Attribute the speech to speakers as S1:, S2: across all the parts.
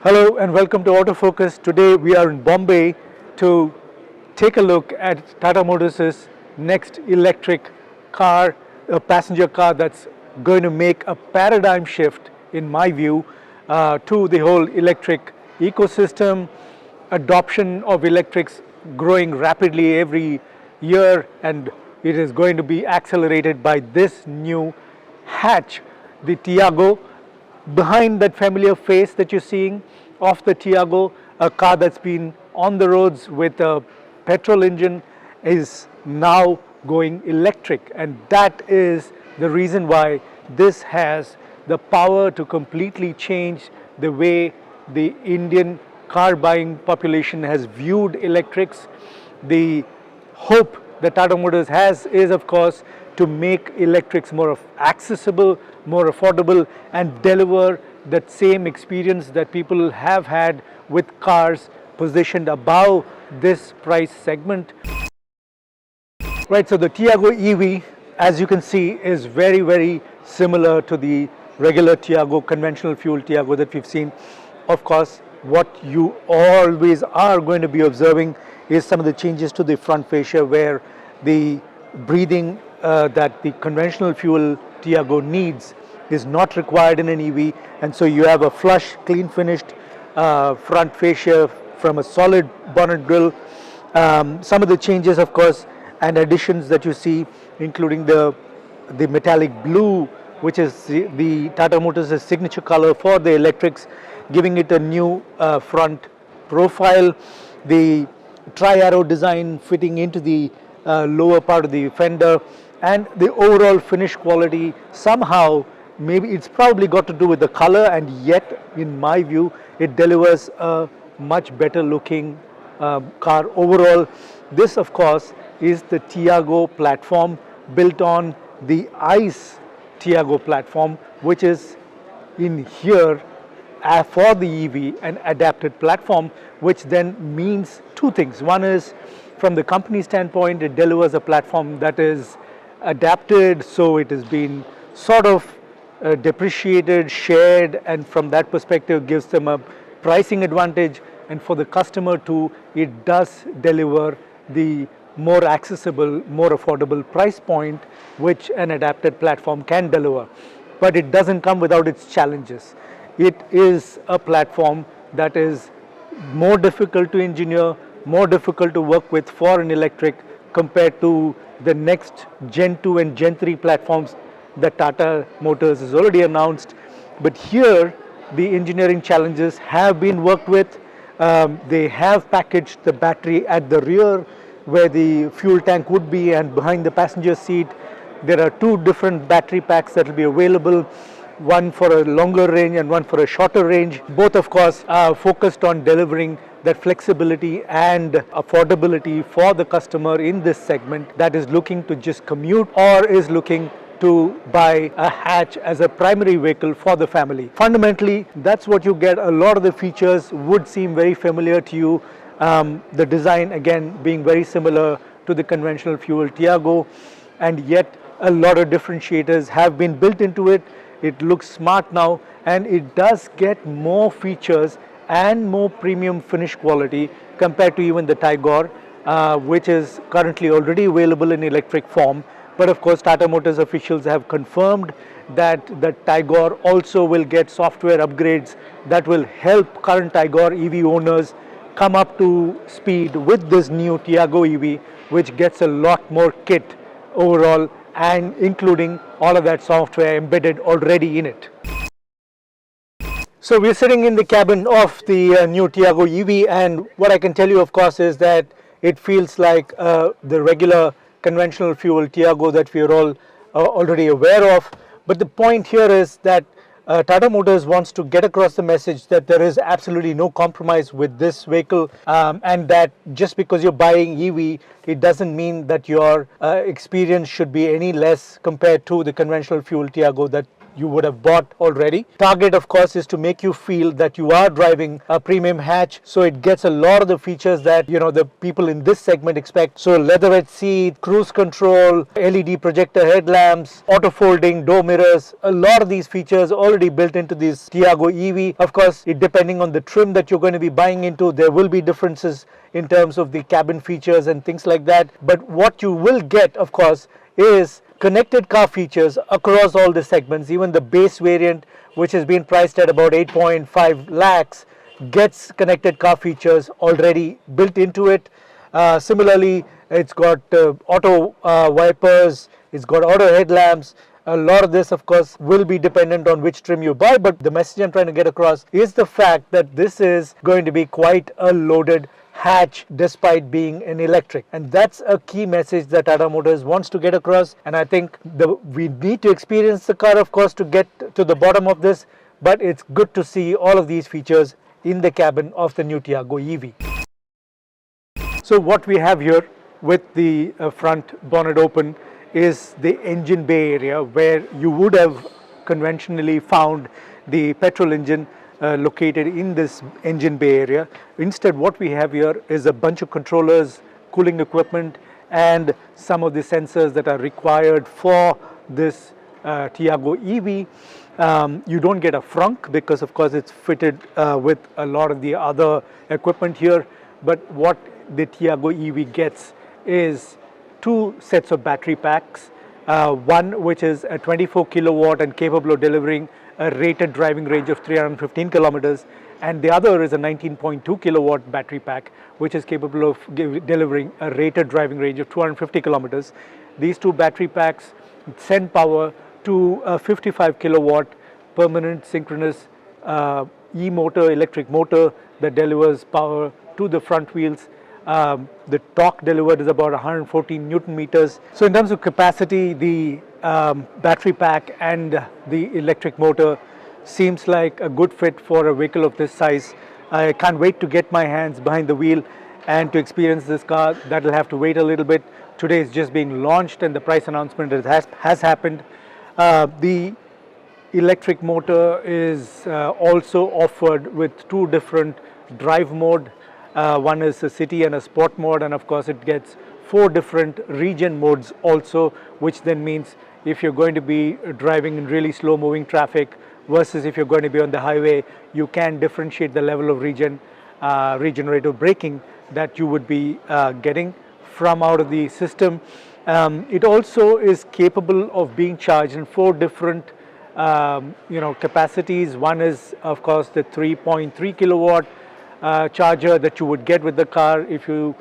S1: Hello and welcome to Autofocus. Today we are in Bombay to take a look at Tata Motors' next electric car, a passenger car that's going to make a paradigm shift, in my view, to the whole electric ecosystem. Adoption of electrics growing rapidly every year, and it is going to be accelerated by this new hatch, the Tiago. Behind that familiar face that you're seeing of the Tiago, a car that's been on the roads with a petrol engine is now going electric, and that is the reason why this has the power to completely change the way the Indian car buying population has viewed electrics. The hope that Tata Motors has is, of course, to make electrics more accessible, more affordable, and deliver that same experience that people have had with cars positioned above this price segment. Right, so the Tiago EV, as you can see, is very, very similar to the regular Tiago, conventional fuel Tiago that we've seen. Of course, what you always are going to be observing is some of the changes to the front fascia, where the breathing that the conventional fuel Tiago needs is not required in an EV, and so you have a flush, clean finished front fascia from a solid bonnet grille. Some of the changes, of course, and additions that you see, including the metallic blue, which is the Tata Motors' signature color for the electrics, giving it a new front profile. The tri-arrow design fitting into the lower part of the fender, and the overall finish quality, somehow, maybe it's probably got to do with the color, and yet in my view it delivers a much better looking car overall. This, of course, is the Tiago platform built on the ICE Tiago platform, which is in here for the EV, an adapted platform, which then means two things. One is, from the company standpoint, it delivers a platform that is adapted, so it has been sort of depreciated, shared, and from that perspective gives them a pricing advantage. And for the customer too, it does deliver the more accessible, more affordable price point which an adapted platform can deliver. But it doesn't come without its challenges. It is a platform that is more difficult to engineer, more difficult to work with for an electric compared to the next Gen 2 and Gen 3 platforms that Tata Motors has already announced. But here the engineering challenges have been worked with. They have packaged the battery at the rear where the fuel tank would be, and behind the passenger seat there are two different battery packs that will be available, one for a longer range and one for a shorter range. Both, of course, are focused on delivering that flexibility and affordability for the customer in this segment that is looking to just commute or is looking to buy a hatch as a primary vehicle for the family. Fundamentally, that's what you get. A lot of the features would seem very familiar to you. The design, again, being very similar to the conventional fuel Tiago, and yet a lot of differentiators have been built into it. It looks smart now, and it does get more features and more premium finish quality compared to even the Tigor, which is currently already available in electric form. But of course, Tata Motors officials have confirmed that the Tigor also will get software upgrades that will help current Tigor EV owners come up to speed with this new Tiago EV, which gets a lot more kit overall, and including all of that software embedded already in it. So we're sitting in the cabin of the new Tiago EV, and what I can tell you, of course, is that it feels like the regular conventional fuel Tiago that we are all already aware of. But the point here is that Tata Motors wants to get across the message that there is absolutely no compromise with this vehicle, and that just because you're buying EV, it doesn't mean that your experience should be any less compared to the conventional fuel Tiago that you would have bought already. Target, of course, is to make you feel that you are driving a premium hatch, so it gets a lot of the features that the people in this segment expect. So leatherette seat, cruise control, LED projector headlamps, auto folding door mirrors, a lot of these features already built into this Tiago EV. Of course, it depending on the trim that you're going to be buying into, there will be differences in terms of the cabin features and things like that. But what you will get, of course, is connected car features across all the segments. Even the base variant, which has been priced at about 8.5 lakhs, gets connected car features already built into it. Similarly, it's got auto wipers, it's got auto headlamps. A lot of this, of course, will be dependent on which trim you buy, but the message I'm trying to get across is the fact that this is going to be quite a loaded hatch despite being an electric, and that's a key message that Tata Motors wants to get across. And I think we need to experience the car, of course, to get to the bottom of this, but it's good to see all of these features in the cabin of the new Tiago EV. So what we have here with the front bonnet open is the engine bay area, where you would have conventionally found the petrol engine located in this engine bay area. Instead, what we have here is a bunch of controllers, cooling equipment, and some of the sensors that are required for this Tiago EV. You don't get a frunk because, of course, it's fitted with a lot of the other equipment here. But what the Tiago EV gets is two sets of battery packs. One which is a 24 kilowatt and capable of delivering a rated driving range of 315 kilometers, and the other is a 19.2 kilowatt battery pack which is capable of delivering a rated driving range of 250 kilometers. These two battery packs send power to a 55 kilowatt permanent synchronous e-motor, electric motor, that delivers power to the front wheels. The torque delivered is about 114 Newton meters. So in terms of capacity, the battery pack and the electric motor seems like a good fit for a vehicle of this size. I can't wait to get my hands behind the wheel and to experience this car. That will have to wait a little bit. Today is just being launched and the price announcement has happened. The electric motor is also offered with two different drive mode. One is a city and a sport mode, and of course it gets 4 different region modes also, which then means if you're going to be driving in really slow moving traffic versus if you're going to be on the highway, you can differentiate the level of regenerative braking that you would be getting from out of the system. It also is capable of being charged in 4 different capacities. One is, of course, the 3.3 kilowatt charger that you would get with the car if you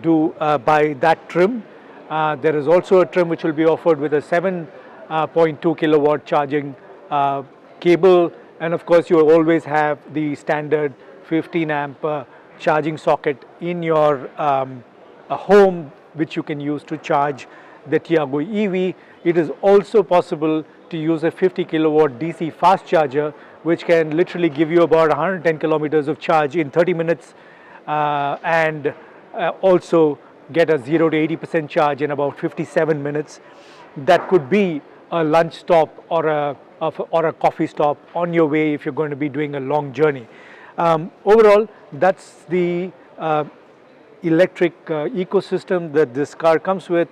S1: do buy that trim. There is also a trim which will be offered with a 7.2 kilowatt charging cable, and of course you always have the standard 15 amp charging socket in your home, which you can use to charge the Tiago EV. It is also possible to use a 50 kilowatt DC fast charger, which can literally give you about 110 kilometers of charge in 30 minutes and also get a 0 to 80% charge in about 57 minutes. That could be a lunch stop or a coffee stop on your way if you're going to be doing a long journey. Overall, that's the electric ecosystem that this car comes with.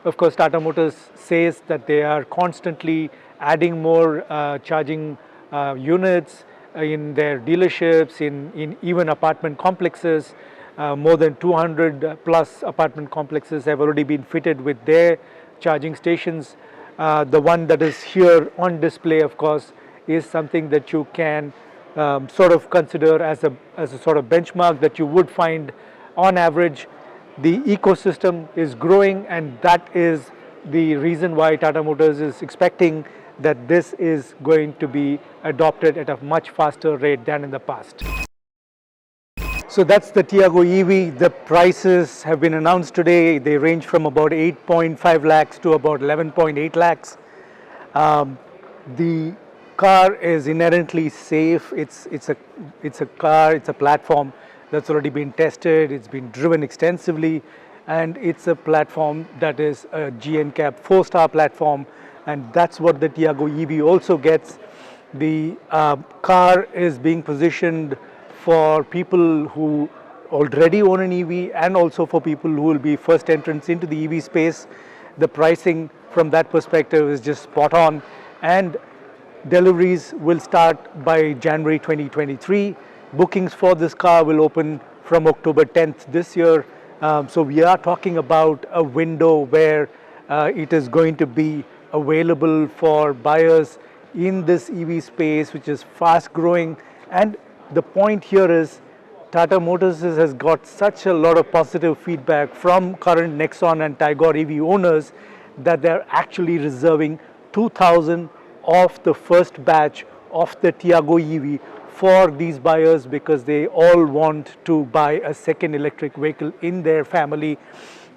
S1: Of course, Tata Motors says that they are constantly adding more charging units in their dealerships, in even apartment complexes. More than 200 plus apartment complexes have already been fitted with their charging stations. The one that is here on display, of course, is something that you can sort of consider as a sort of benchmark that you would find on average. The ecosystem is growing, and that is the reason why Tata Motors is expecting that this is going to be adopted at a much faster rate than in the past. So that's the Tiago EV. The prices have been announced today. They range from about 8.5 lakhs to about 11.8 lakhs. The car is inherently safe. It's a car, it's a platform that's already been tested, it's been driven extensively. and it's a platform that is a GNCAP 4-star platform, and that's what the Tiago EV also gets. The car is being positioned for people who already own an EV and also for people who will be first entrants into the EV space. The pricing from that perspective is just spot on, and deliveries will start by January 2023. Bookings for this car will open from October 10th this year. So we are talking about a window where it is going to be available for buyers in this EV space, which is fast growing. And the point here is Tata Motors has got such a lot of positive feedback from current Nexon and Tigor EV owners that they're actually reserving 2,000 of the first batch of the Tiago EV for these buyers, because they all want to buy a second electric vehicle in their family,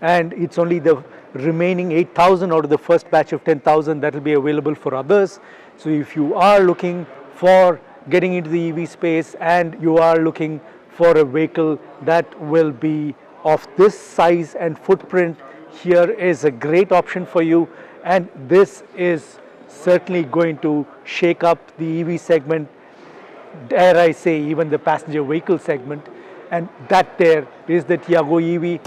S1: and it's only the remaining 8,000 out of the first batch of 10,000 that will be available for others. So if you are looking for getting into the EV space and you are looking for a vehicle that will be of this size and footprint, here is a great option for you. And this is certainly going to shake up the EV segment, dare I say even the passenger vehicle segment, and that there is the Tiago EV.